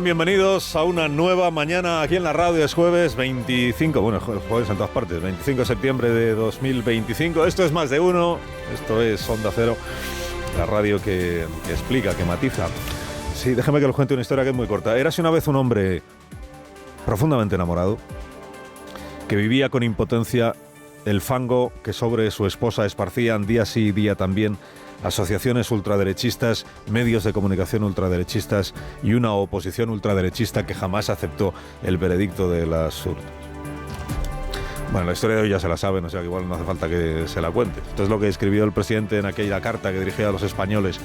Bienvenidos a una nueva mañana aquí en la radio. Es jueves 25, bueno, jueves en todas partes, 25 de septiembre de 2025. Esto es Más de Uno, esto es Onda Cero, la radio que explica, que matiza. Sí, déjeme que les cuente una historia que es muy corta. Érase una vez un hombre profundamente enamorado que vivía con impotencia el fango que sobre su esposa esparcían día sí y día también asociaciones ultraderechistas, medios de comunicación ultraderechistas y una oposición ultraderechista que jamás aceptó el veredicto de las urnas. Bueno, la historia de hoy ya se la saben, o sea que igual no hace falta que se la cuente. Esto es lo que escribió el presidente en aquella carta que dirigía a los españoles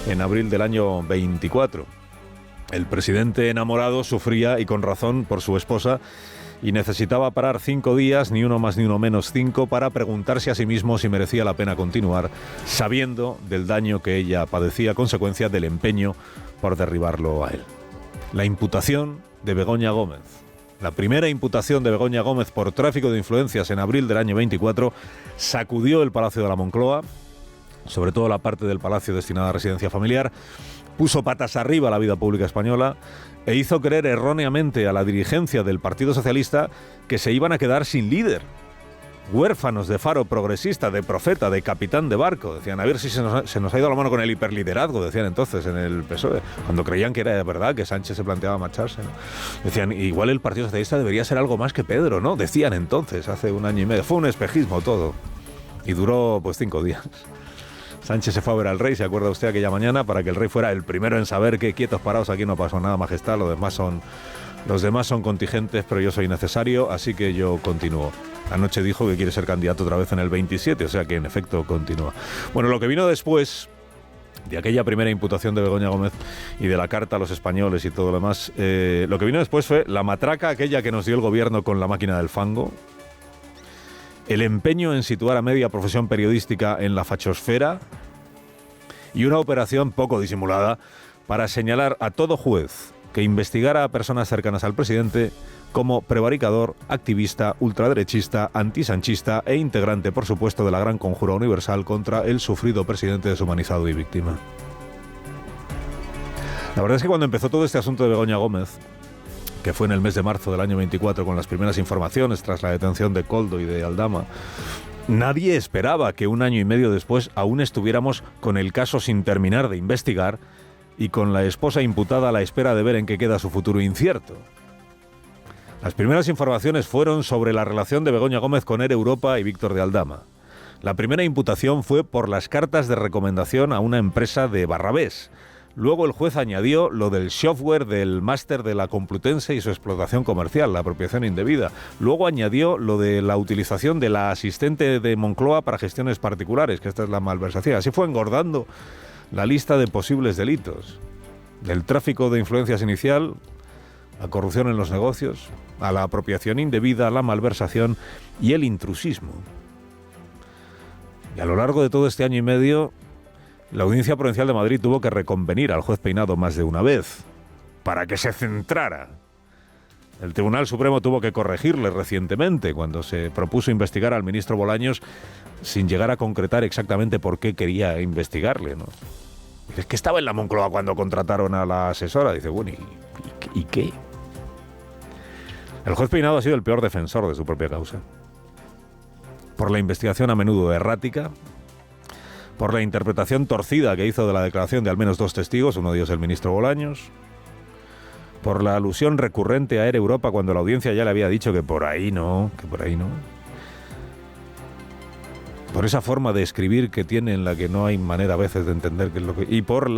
en abril del año 24. El presidente enamorado sufría, y con razón, por su esposa, y necesitaba parar 5 días, ni uno más ni uno menos 5, para preguntarse a sí mismo si merecía la pena continuar, sabiendo del daño que ella padecía a consecuencia del empeño por derribarlo a él. La imputación de Begoña Gómez. La primera imputación de Begoña Gómez por tráfico de influencias en abril del año 24 sacudió el Palacio de la Moncloa, sobre todo la parte del palacio destinada a residencia familiar, puso patas arriba a la vida pública española e hizo creer erróneamente a la dirigencia del Partido Socialista que se iban a quedar sin líder. Huérfanos de faro progresista, de profeta, de capitán de barco. Decían, a ver si se nos ha ido la mano con el hiperliderazgo, decían entonces en el PSOE, cuando creían que era verdad, que Sánchez se planteaba marcharse, ¿no? Decían, igual el Partido Socialista debería ser algo más que Pedro, ¿no? Decían entonces, hace un año y medio. Fue un espejismo todo. Y duró, 5 días. Sánchez se fue a ver al rey, ¿se acuerda usted aquella mañana? Para que el rey fuera el primero en saber que quietos parados aquí no pasó nada, majestad, los demás son contingentes, pero yo soy necesario, así que yo continúo. Anoche dijo que quiere ser candidato otra vez en el 27, o sea que en efecto continúa. Bueno, lo que vino después de aquella primera imputación de Begoña Gómez y de la carta a los españoles y todo lo demás, lo que vino después fue la matraca aquella que nos dio el gobierno con la máquina del fango, el empeño en situar a media profesión periodística en la fachosfera y una operación poco disimulada para señalar a todo juez que investigara a personas cercanas al presidente como prevaricador, activista, ultraderechista, antisanchista e integrante, por supuesto, de la gran conjura universal contra el sufrido presidente deshumanizado y víctima. La verdad es que cuando empezó todo este asunto de Begoña Gómez, que fue en el mes de marzo del año 24, con las primeras informaciones tras la detención de Koldo y de Aldama, nadie esperaba que un año y medio después aún estuviéramos con el caso sin terminar de investigar y con la esposa imputada a la espera de ver en qué queda su futuro incierto. Las primeras informaciones fueron sobre la relación de Begoña Gómez con Air Europa y Víctor de Aldama. La primera imputación fue por las cartas de recomendación a una empresa de Barrabés. Luego el juez añadió lo del software del máster de la Complutense y su explotación comercial, la apropiación indebida. Luego añadió lo de la utilización de la asistente de Moncloa para gestiones particulares, que esta es la malversación. Así fue engordando la lista de posibles delitos. Del tráfico de influencias inicial, la corrupción en los negocios, a la apropiación indebida, la malversación y el intrusismo. Y a lo largo de todo este año y medio, la Audiencia Provincial de Madrid tuvo que reconvenir al juez Peinado más de una vez para que se centrara. El Tribunal Supremo tuvo que corregirle recientemente cuando se propuso investigar al ministro Bolaños sin llegar a concretar exactamente por qué quería investigarle, ¿no? Es que estaba en la Moncloa cuando contrataron a la asesora. Dice, bueno, ¿y qué? El juez Peinado ha sido el peor defensor de su propia causa. Por la investigación a menudo errática, por la interpretación torcida que hizo de la declaración de al menos 2 testigos, uno de ellos el ministro Bolaños, por la alusión recurrente a Air Europa cuando la audiencia ya le había dicho que por ahí no, por esa forma de escribir que tiene en la que no hay manera a veces de entender qué es lo que... y por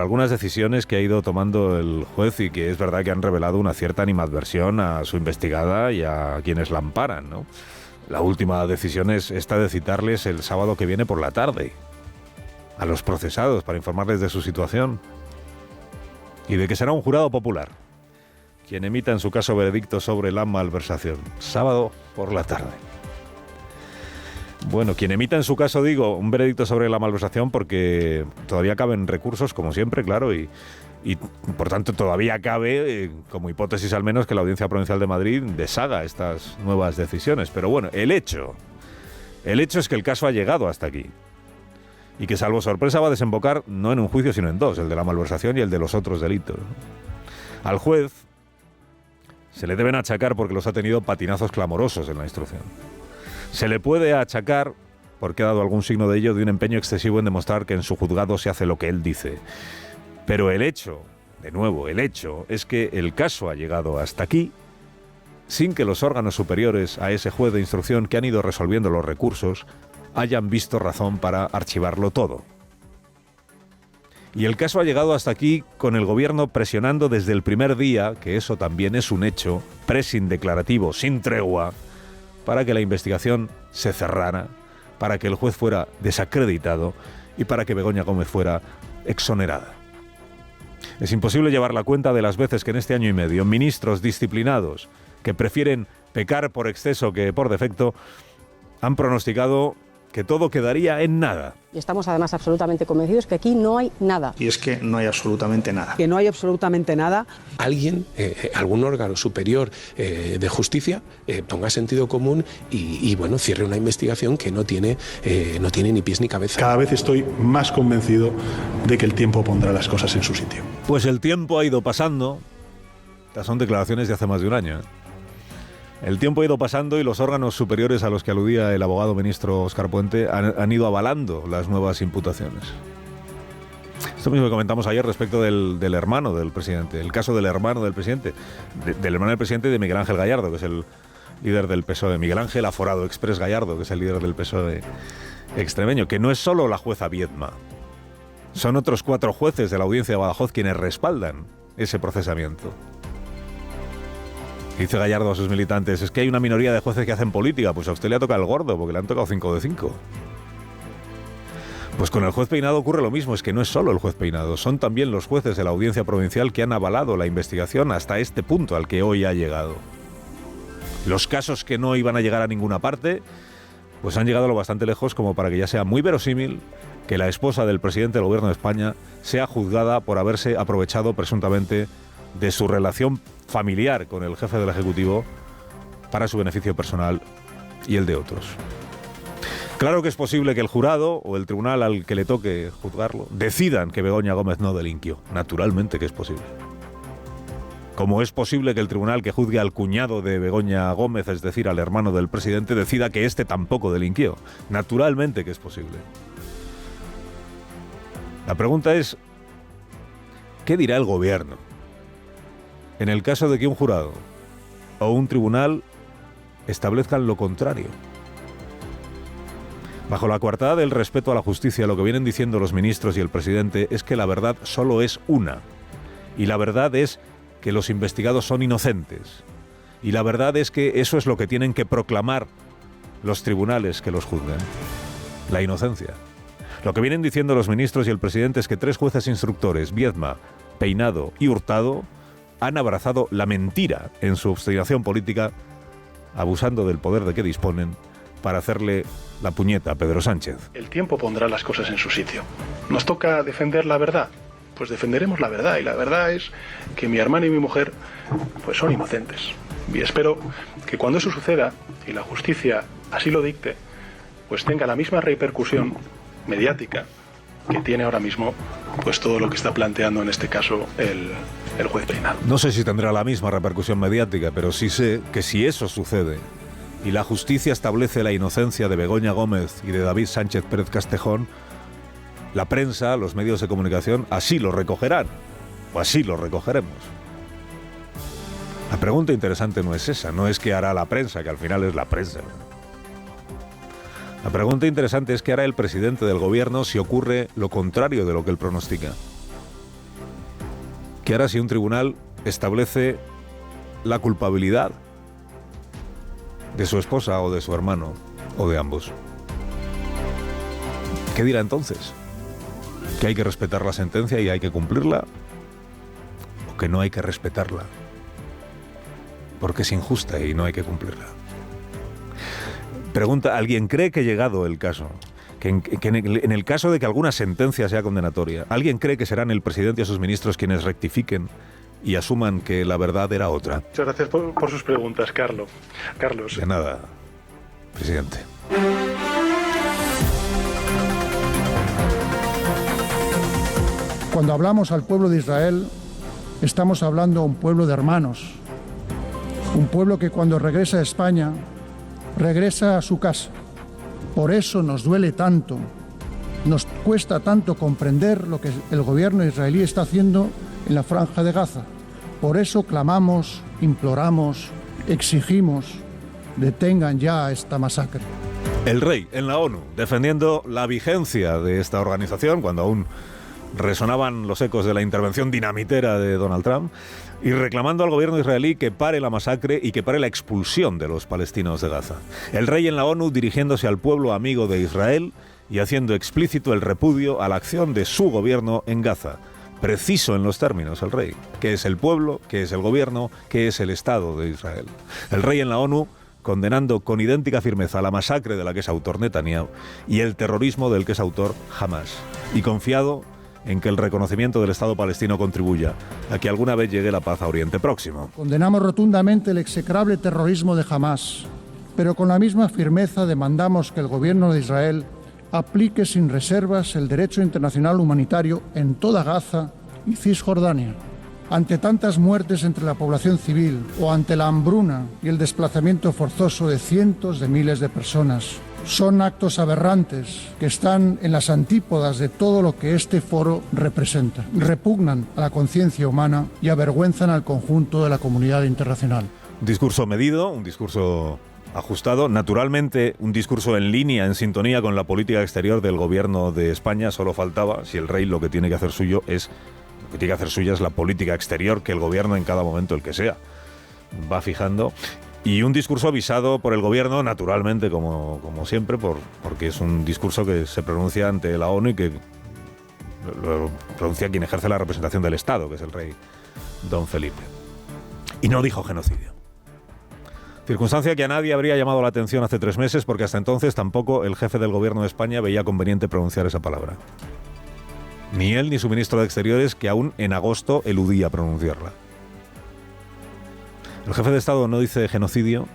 algunas decisiones que ha ido tomando el juez y que es verdad que han revelado una cierta animadversión a su investigada y a quienes la amparan, ¿no? La última decisión es esta de citarles el sábado que viene por la tarde a los procesados para informarles de su situación y de que será un jurado popular quien emita en su caso veredicto sobre la malversación. Sábado por la tarde. Bueno, quien emita en su caso, digo, un veredicto sobre la malversación porque todavía caben recursos, como siempre, claro, y por tanto todavía cabe, como hipótesis al menos, que la Audiencia Provincial de Madrid deshaga estas nuevas decisiones. Pero bueno, el hecho es que el caso ha llegado hasta aquí. Y que salvo sorpresa va a desembocar no en un juicio sino en 2, el de la malversación y el de los otros delitos. Al juez se le deben achacar porque los ha tenido patinazos clamorosos en la instrucción. Se le puede achacar, porque ha dado algún signo de ello, de un empeño excesivo en demostrar que en su juzgado se hace lo que él dice. Pero el hecho, de nuevo, el hecho es que el caso ha llegado hasta aquí sin que los órganos superiores a ese juez de instrucción que han ido resolviendo los recursos hayan visto razón para archivarlo todo. Y el caso ha llegado hasta aquí con el gobierno presionando desde el primer día, que eso también es un hecho, pressing declarativo, sin tregua, para que la investigación se cerrara, para que el juez fuera desacreditado y para que Begoña Gómez fuera exonerada. Es imposible llevar la cuenta de las veces que en este año y medio ministros disciplinados que prefieren pecar por exceso que por defecto han pronosticado que todo quedaría en nada. Y estamos además absolutamente convencidos que aquí no hay nada. Y es que no hay absolutamente nada. Que no hay absolutamente nada. Alguien, algún órgano superior de justicia, ponga sentido común y bueno, cierre una investigación que no tiene ni pies ni cabeza. Cada vez estoy más convencido de que el tiempo pondrá las cosas en su sitio. Pues el tiempo ha ido pasando. Estas son declaraciones de hace más de un año. El tiempo ha ido pasando y los órganos superiores a los que aludía el abogado ministro Óscar Puente han ido avalando las nuevas imputaciones. Esto mismo que comentamos ayer respecto del hermano del presidente, el caso del hermano del presidente, del hermano del presidente de Miguel Ángel Gallardo, que es el líder del PSOE, Miguel Ángel Aforado Exprés Gallardo, que es el líder del PSOE extremeño, que no es solo la jueza Viedma, son otros 4 jueces de la audiencia de Badajoz quienes respaldan ese procesamiento. Dice Gallardo a sus militantes, es que hay una minoría de jueces que hacen política, pues a usted le ha tocado el gordo, porque le han tocado 5 de 5. Pues con el juez Peinado ocurre lo mismo, es que no es solo el juez Peinado, son también los jueces de la audiencia provincial que han avalado la investigación hasta este punto al que hoy ha llegado. Los casos que no iban a llegar a ninguna parte, pues han llegado lo bastante lejos como para que ya sea muy verosímil que la esposa del presidente del gobierno de España sea juzgada por haberse aprovechado presuntamente de su relación familiar con el jefe del Ejecutivo para su beneficio personal y el de otros. Claro que es posible que el jurado o el tribunal al que le toque juzgarlo decidan que Begoña Gómez no delinquió. Naturalmente que es posible. Como es posible que el tribunal que juzgue al cuñado de Begoña Gómez, es decir, al hermano del presidente, decida que éste tampoco delinquió. Naturalmente que es posible. La pregunta es, ¿qué dirá el gobierno en el caso de que un jurado o un tribunal establezcan lo contrario? Bajo la coartada del respeto a la justicia, lo que vienen diciendo los ministros y el presidente es que la verdad solo es una. Y la verdad es que los investigados son inocentes. Y la verdad es que eso es lo que tienen que proclamar los tribunales que los juzguen. La inocencia. Lo que vienen diciendo los ministros y el presidente es que 3 jueces instructores, Viedma, Peinado y Hurtado, han abrazado la mentira en su obstinación política, abusando del poder de que disponen para hacerle la puñeta a Pedro Sánchez. El tiempo pondrá las cosas en su sitio. ¿Nos toca defender la verdad? Pues defenderemos la verdad, y la verdad es que mi hermano y mi mujer pues son inocentes. Y espero que cuando eso suceda, y la justicia así lo dicte, pues tenga la misma repercusión mediática que tiene ahora mismo pues todo lo que está planteando en este caso el juez Peinado. No sé si tendrá la misma repercusión mediática, pero sí sé que si eso sucede y la justicia establece la inocencia de Begoña Gómez y de David Sánchez Pérez Castejón, la prensa, los medios de comunicación así lo recogerán, o así lo recogeremos. La pregunta interesante no es esa, no es qué hará la prensa, que al final es la prensa. La pregunta interesante es qué hará el presidente del gobierno si ocurre lo contrario de lo que él pronostica. ¿Qué hará si un tribunal establece la culpabilidad de su esposa o de su hermano o de ambos? ¿Qué dirá entonces? ¿Que hay que respetar la sentencia y hay que cumplirla? ¿O que no hay que respetarla porque es injusta y no hay que cumplirla? Pregunta, ¿alguien cree que llegado el caso, que en el caso de que alguna sentencia sea condenatoria, ¿alguien cree que serán el presidente y sus ministros quienes rectifiquen y asuman que la verdad era otra? Muchas gracias por sus preguntas, Carlos. De nada, presidente. Cuando hablamos al pueblo de Israel, Estamos hablando de un pueblo de hermanos, un pueblo que cuando regresa a España, regresa a su casa. Por eso nos duele tanto, nos cuesta tanto comprender lo que el gobierno israelí está haciendo en la Franja de Gaza. Por eso clamamos, imploramos, exigimos, detengan ya esta masacre. El rey en la ONU defendiendo la vigencia de esta organización cuando aún resonaban los ecos de la intervención dinamitera de Donald Trump y reclamando al gobierno israelí que pare la masacre y que pare la expulsión de los palestinos de Gaza. El rey en la ONU dirigiéndose al pueblo amigo de Israel y haciendo explícito el repudio a la acción de su gobierno en Gaza. Preciso en los términos el rey, que es el pueblo, que es el gobierno, que es el Estado de Israel. El rey en la ONU condenando con idéntica firmeza la masacre de la que es autor Netanyahu y el terrorismo del que es autor Hamas. Y confiado en que el reconocimiento del Estado palestino contribuya a que alguna vez llegue la paz a Oriente Próximo. Condenamos rotundamente el execrable terrorismo de Hamas, pero con la misma firmeza demandamos que el gobierno de Israel aplique sin reservas el derecho internacional humanitario en toda Gaza y Cisjordania. Ante tantas muertes entre la población civil o ante la hambruna y el desplazamiento forzoso de cientos de miles de personas, son actos aberrantes que están en las antípodas de todo lo que este foro representa. Repugnan a la conciencia humana y avergüenzan al conjunto de la comunidad internacional. Un discurso medido, un discurso ajustado, naturalmente un discurso en línea, en sintonía con la política exterior del gobierno de España. Solo faltaba, si el rey lo que tiene que hacer suyo es, lo que tiene que hacer suya es la política exterior que el gobierno en cada momento, el que sea, va fijando. Y un discurso avisado por el gobierno, naturalmente, como siempre, porque es un discurso que se pronuncia ante la ONU y que lo pronuncia quien ejerce la representación del Estado, que es el rey Don Felipe. Y no dijo genocidio. Circunstancia que a nadie habría llamado la atención hace 3 meses, porque hasta entonces tampoco el jefe del gobierno de España veía conveniente pronunciar esa palabra. Ni él ni su ministro de Exteriores, que aún en agosto eludía pronunciarla. El jefe de Estado no dice genocidio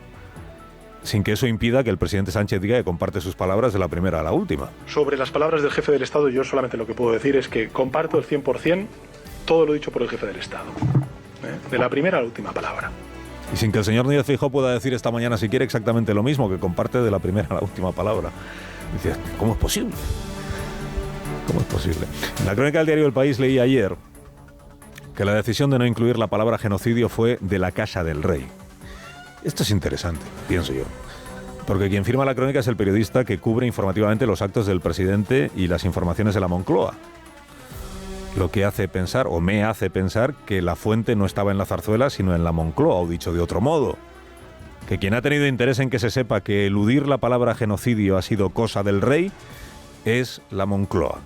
sin que eso impida que el presidente Sánchez diga que comparte sus palabras de la primera a la última. Sobre las palabras del jefe del Estado, yo solamente lo que puedo decir es que comparto el 100% todo lo dicho por el jefe del Estado. De la primera a la última palabra. Y sin que el señor Núñez Feijóo pueda decir esta mañana si quiere exactamente lo mismo, que comparte de la primera a la última palabra. Dice, ¿cómo es posible? ¿Cómo es posible? En la crónica del diario El País leí ayer que la decisión de no incluir la palabra genocidio fue de la Casa del Rey. Esto es interesante, pienso yo. Porque quien firma la crónica es el periodista que cubre informativamente los actos del presidente y las informaciones de la Moncloa. Lo que hace pensar, o me hace pensar, que la fuente no estaba en la zarzuela, sino en la Moncloa, o dicho de otro modo, que quien ha tenido interés en que se sepa que eludir la palabra genocidio ha sido cosa del rey, es la Moncloa.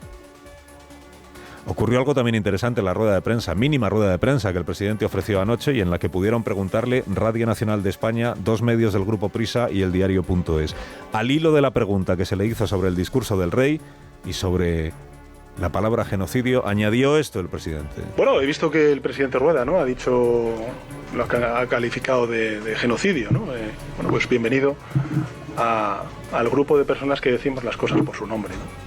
Ocurrió algo también interesante en la rueda de prensa, mínima rueda de prensa que el presidente ofreció anoche y en la que pudieron preguntarle Radio Nacional de España, 2 medios del Grupo Prisa y el Diario.es. Al hilo de la pregunta que se le hizo sobre el discurso del rey y sobre la palabra genocidio, añadió esto el presidente. Bueno, he visto que el presidente Rueda, ¿no?, ha dicho, lo ha calificado de genocidio, ¿no? Bueno, pues bienvenido al grupo de personas que decimos las cosas por su nombre, ¿no?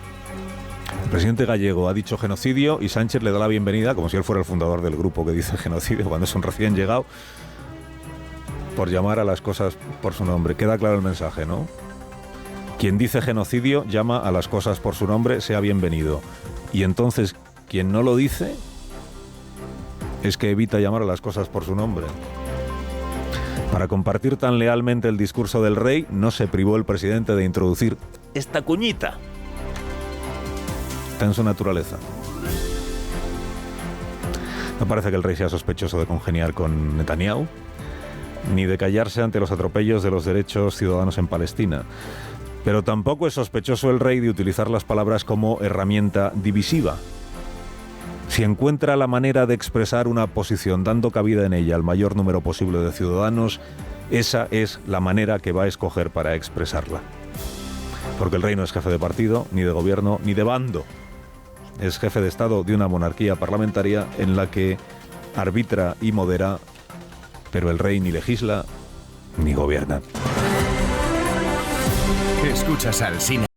El presidente gallego ha dicho genocidio y Sánchez le da la bienvenida, como si él fuera el fundador del grupo que dice genocidio, cuando es un recién llegado, por llamar a las cosas por su nombre. Queda claro el mensaje, ¿no? Quien dice genocidio llama a las cosas por su nombre, sea bienvenido. Y entonces, quien no lo dice, es que evita llamar a las cosas por su nombre. Para compartir tan lealmente el discurso del rey, no se privó el presidente de introducir esta cuñita. Está en su naturaleza. No parece que el rey sea sospechoso de congeniar con Netanyahu, ni de callarse ante los atropellos de los derechos ciudadanos en Palestina. Pero tampoco es sospechoso el rey de utilizar las palabras como herramienta divisiva. Si encuentra la manera de expresar una posición dando cabida en ella al mayor número posible de ciudadanos, esa es la manera que va a escoger para expresarla. Porque el rey no es jefe de partido, ni de gobierno, ni de bando. Es jefe de Estado de una monarquía parlamentaria en la que arbitra y modera, pero el rey ni legisla ni gobierna. Escuchas al Sina.